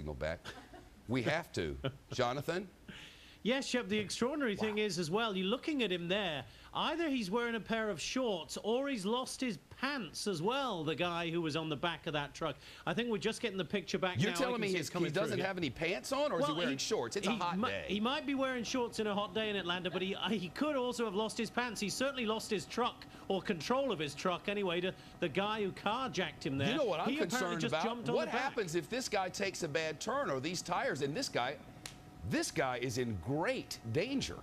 signal back. We have to. Jonathan? Yes, Shep, the extraordinary thing is as well, you're looking at him there, either he's wearing a pair of shorts or he's lost his pants as well, the guy who was on the back of that truck. I think we're just getting the picture back now. You're telling me he doesn't have any pants on, or is he wearing shorts? It's a hot day. He might be wearing shorts in a hot day in Atlanta, but he could also have lost his pants. He certainly lost his truck, or control of his truck anyway, to the guy who carjacked him there. You know what I'm concerned about? What happens if this guy takes a bad turn, or these tires, and this guy is in great danger.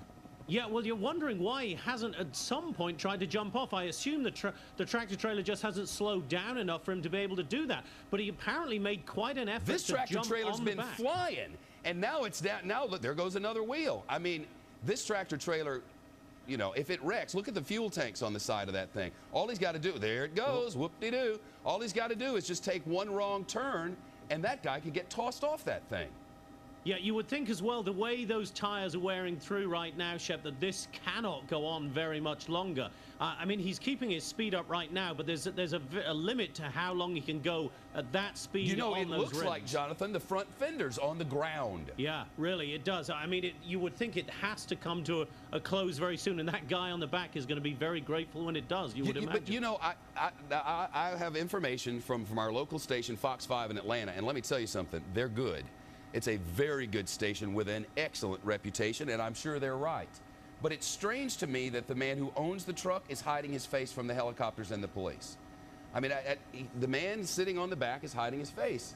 Yeah, well, you're wondering why he hasn't at some point tried to jump off. I assume the tractor-trailer just hasn't slowed down enough for him to be able to do that. But he apparently made quite an effort to jump on the back. This tractor-trailer's been flying, and now it's down. Now, look, there goes another wheel. I mean, this tractor-trailer, you know, if it wrecks, look at the fuel tanks on the side of that thing. All he's got to do, there it goes, whoop-de-doo. All he's got to do is just take one wrong turn, and that guy could get tossed off that thing. Yeah, you would think as well, the way those tires are wearing through right now, Shep, that this cannot go on very much longer. I mean, he's keeping his speed up right now, but there's a limit to how long he can go at that speed. You know, on it those looks rims. like, Jonathan, the front fender's on the ground. Yeah, really, it does. I mean, you would think it has to come to a close very soon, and that guy on the back is going to be very grateful when it does, you would imagine. But, you know, I have information from our local station, Fox 5 in Atlanta, and let me tell you something. They're good. It's a very good station with an excellent reputation, and I'm sure they're right. But it's strange to me that the man who owns the truck is hiding his face from the helicopters and the police. I mean, the man sitting on the back is hiding his face.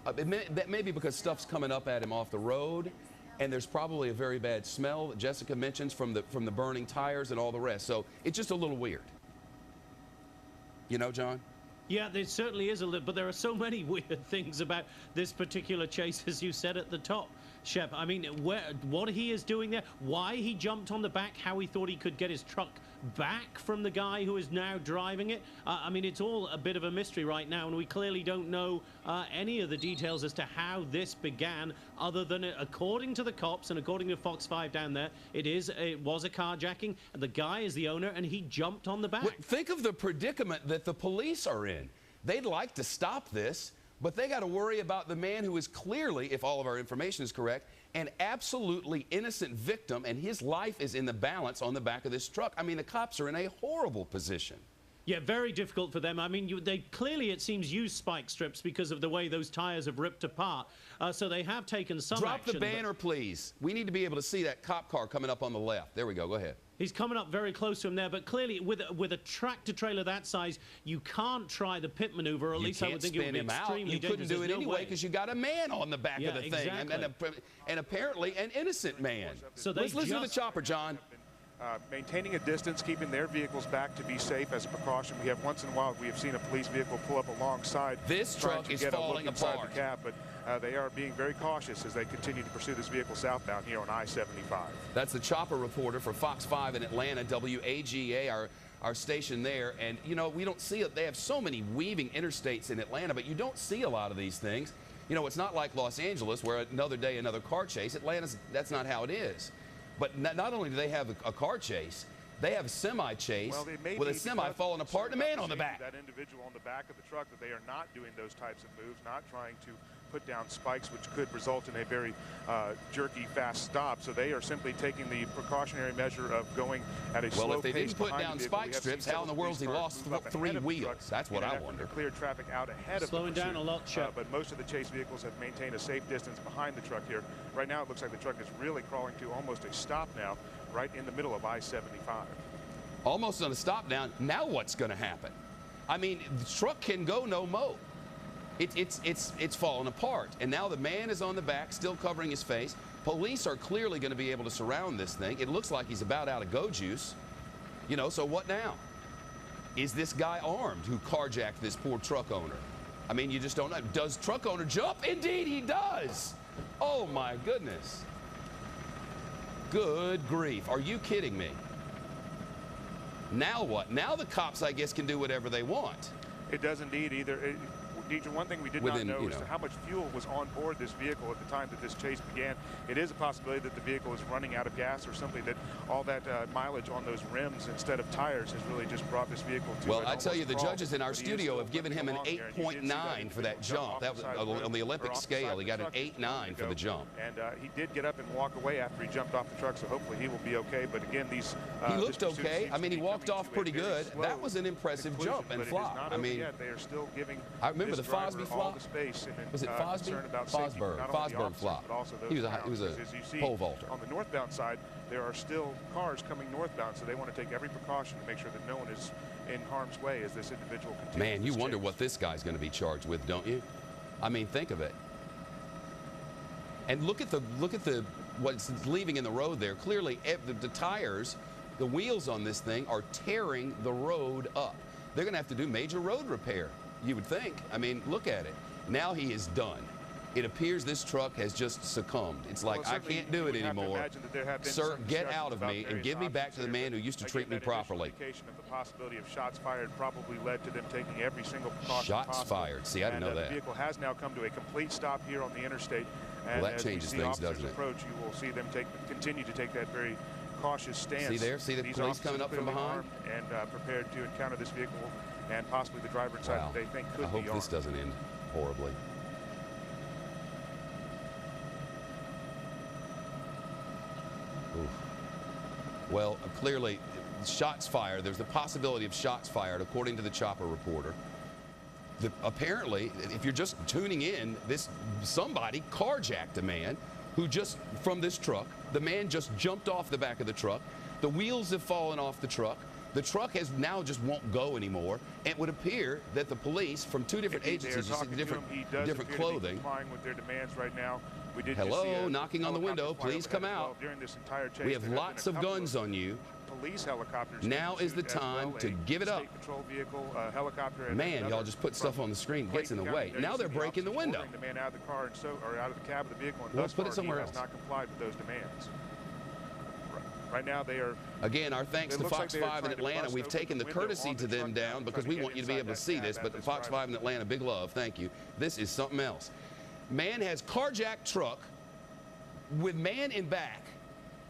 That may be because stuff's coming up at him off the road, and there's probably a very bad smell that Jessica mentions from the burning tires and all the rest. So it's just a little weird. You know, John? Yeah, there certainly is a little, but there are so many weird things about this particular chase, as you said at the top, Shep. I mean, what he is doing there, why he jumped on the back, how he thought he could get his truck back from the guy who is now driving it. I mean, it's all a bit of a mystery right now, and we clearly don't know any of the details as to how this began, other than according to the cops and according to Fox 5 down there, it was a carjacking, and the guy is the owner, and he jumped on the back. Well, think of the predicament that the police are in. They'd like to stop this, but they got to worry about the man who is clearly, if all of our information is correct, an absolutely innocent victim, and his life is in the balance on the back of this truck. I mean, the cops are in a horrible position. Yeah, very difficult for them. I mean, they clearly, it seems, use spike strips because of the way those tires have ripped apart. So they have taken some action. Drop the banner, please. We need to be able to see that cop car coming up on the left. There we go. Go ahead. He's coming up very close to him there, but clearly with a tractor-trailer that size, you can't try the pit maneuver, or at least I would think it would be extremely dangerous. You couldn't do it anyway because you got a man on the back of the thing, exactly. and apparently an innocent man. So let's listen to the chopper, John. Maintaining a distance, keeping their vehicles back to be safe as a precaution. We have once seen a police vehicle pull up alongside. This truck is falling apart. The cab, but they are being very cautious as they continue to pursue this vehicle southbound here on I-75. That's the chopper reporter for Fox 5 in Atlanta, WAGA, our station there. And, you know, we don't see it. They have so many weaving interstates in Atlanta, but you don't see a lot of these things. You know, it's not like Los Angeles where another day, another car chase. Atlanta's, that's not how it is. But not only do they have a car chase, they have a semi-chase with a semi falling apart and a man on the back. That individual on the back of the truck, that they are not doing those types of moves, not trying to put down spikes, which could result in a very jerky, fast stop. So they are simply taking the precautionary measure of going at a slow pace. Well, if they didn't put down spike strips, how in the world has he lost 3 wheels? That's what I wonder. Clear traffic out ahead of slowing down a lot, Shep. But most of the chase vehicles have maintained a safe distance behind the truck here. Right now, it looks like the truck is really crawling to almost a stop now, right in the middle of I-75. Almost on a stop down. Now what's going to happen? I mean, the truck can go no mo. It's falling apart, and now the man is on the back, still covering his face. Police are clearly going to be able to surround this thing. It looks like he's about out of go juice. You know, so what now? Is this guy armed who carjacked this poor truck owner? I mean, you just don't know. Does truck owner jump? Indeed, he does. Oh my goodness. Good grief. Are you kidding me? Now what? Now the cops, I guess, can do whatever they want. It does indeed. Deidre, one thing we did not know is how much fuel was on board this vehicle at the time that this chase began. It is a possibility that the vehicle is running out of gas, or simply that all that mileage on those rims instead of tires has really just brought this vehicle to Well, I tell you, the judges in our studio have given him an 8.9 for that jump. That was on the Olympic scale. He got an 8.9 for the jump. And he did get up and walk away after he jumped off the truck, so hopefully he will be okay. But again, he looked okay. I mean, he walked off pretty good. That was an impressive jump and flop. I mean, they are still giving. I remember the Fosby flop. Was it Fosby? Fosberg flop. He was a pole vaulter. On the northbound side, there are still cars coming northbound, so they want to take every precaution to make sure that no one is in harm's way as this individual continues. Man, you wonder what this guy's going to be charged with, don't you? I mean, think of it. And look at what's leaving in the road there. Clearly, the tires, the wheels on this thing are tearing the road up. They're going to have to do major road repair, you would think. I mean, look at it. Now he is done. It appears this truck has just succumbed. It's like, I can't do it anymore. Sir, get out of me and give me back to the man who used to treat me properly. Of the possibility of shots fired probably led to them taking every single precaution Shots fired. See, I didn't know that. The vehicle has now come to a complete stop here on the interstate. And well, that changes things, doesn't it? Approach, you will see them continue to take that very cautious stance. See there? See the police coming up from behind? And prepared to encounter this vehicle and possibly the driver inside that they think could be armed. I hope this doesn't end horribly. Oof. Well, clearly, shots fired. There's the possibility of shots fired, according to the chopper reporter. Apparently, if you're just tuning in, somebody carjacked a man who just, from this truck, the man just jumped off the back of the truck. The wheels have fallen off the truck. The truck has now just won't go anymore. It would appear that the police from two different agencies, different clothing. With their demands right now. Hello, knocking on the window. Please come out. We have lots of guns on you. Police helicopters. Now is the time to give it up. Patrol vehicle, helicopter, man, y'all just put stuff on the screen. Gets in the way. Now they're breaking the window. The man out of the car or out of the cab of the vehicle, and let's put it somewhere else. Not complied with those demands. Right now they are. Again, our thanks to Fox 5 in Atlanta. We've taken the courtesy to them down because we want you to be able to see this. But Fox 5 in Atlanta, big love. Thank you. This is something else. Man has carjacked truck with man in back.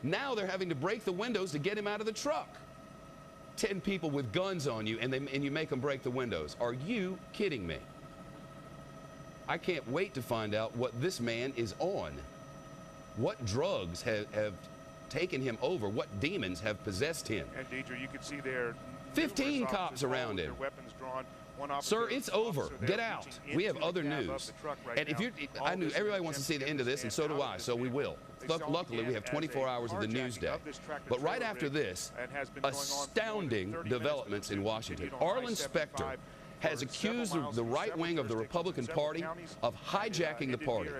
Now they're having to break the windows to get him out of the truck. 10 people with guns on you, and you make them break the windows. Are you kidding me? I can't wait to find out what this man is on. What drugs have taken him over? What demons have possessed him? And Deidre, you can see there 15 cops around him. Weapons drawn. Sir, it's over. Get out. We have other news. And if I knew everybody wants to see the end of this, and so do I, so we will. Luckily, we have 24 hours of the news day. But right after this, astounding developments in Washington. Arlen Specter has accused the right wing of the Republican Party of hijacking the party,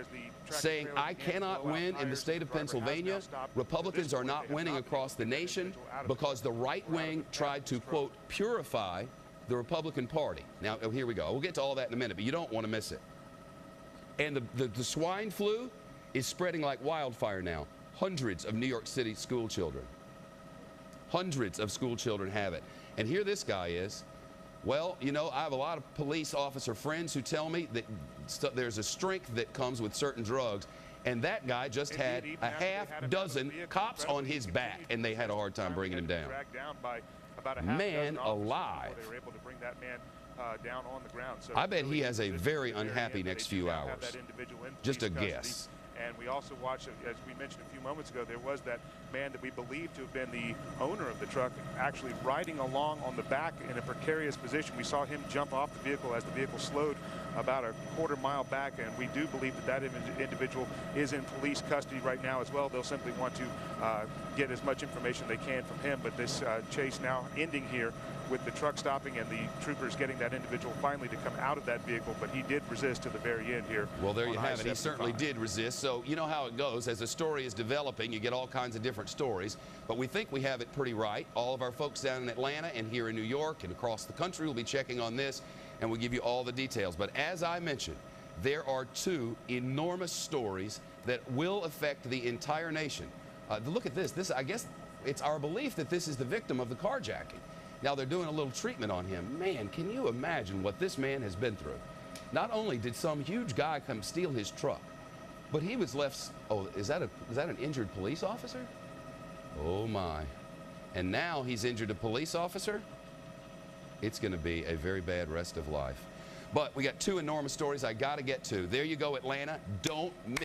saying, I cannot win in the state of Pennsylvania. Republicans are not winning across the nation because the right wing tried to, quote, purify the Republican Party. Now, here we go. We'll get to all that in a minute, but you don't want to miss it. And the swine flu is spreading like wildfire now. Hundreds of New York City school children. Hundreds of school children have it. And here this guy is. Well, you know, I have a lot of police officer friends who tell me that there's a strength that comes with certain drugs. And that guy just had a half dozen cops on his back, and they had a hard time bringing him down. Man alive. They were able to bring that man down on the ground. So I bet he has a very unhappy next few hours. Just a guess. And we also watched, as we mentioned a few moments ago, there was that man that we believe to have been the owner of the truck actually riding along on the back in a precarious position. We saw him jump off the vehicle as the vehicle slowed about a quarter-mile back, and we do believe that individual is in police custody right now as well. They'll simply want to get as much information they can from him, but this chase now ending here with the truck stopping and the troopers getting that individual finally to come out of that vehicle, but he did resist to the very end here. Well, there you have it. He certainly did resist. So you know how it goes. As a story is developing, you get all kinds of different stories, but we think we have it pretty right. All of our folks down in Atlanta and here in New York and across the country will be checking on this, and we'll give you all the details. But as I mentioned, there are two enormous stories that will affect the entire nation. Look at this. I guess it's our belief that this is the victim of the carjacking. Now they're doing a little treatment on him. Man, can you imagine what this man has been through? Not only did some huge guy come steal his truck, but he was left. Oh, is that an injured police officer? Oh my! And now he's injured a police officer. It's going to be a very bad rest of life. But we got two enormous stories I got to get to. There you go, Atlanta. Don't miss.